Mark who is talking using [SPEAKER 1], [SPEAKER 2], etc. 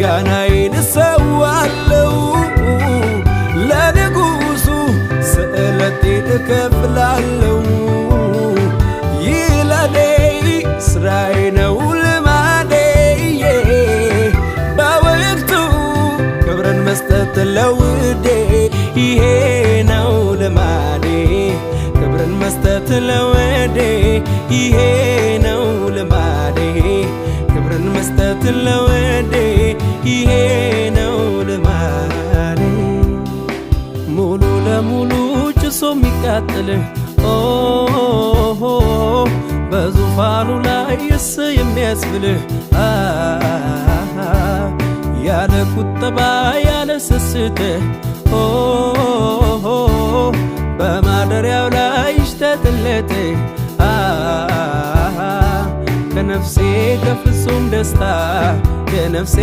[SPEAKER 1] ምስጋናዬን እሰዋለሁ ለንጉሡ ስእለቴን እከፍላለሁ። ይህ ለኔ ስራዬ ነው ልማዴ በወቅቱ ክብርን መስጠት ለውዴ። ይሄ ነው ልማዴ ክብርን መስጠት ለውዴ። ይሄ ነው ልማዴ ክብርን መስጠት ለውዴ። ይሄ ነው ልማዴ ሙሉ ለሙሉ ጭሶ የሚቃጠል በዙፋኑ ላይ እስ የሚያስብልህ ያለ ቁጠባ ያለ ስስት በማደሪያው ላይ ይሽተትለት ከነፍሴ ከፍጹም ደስታ የነፍሴ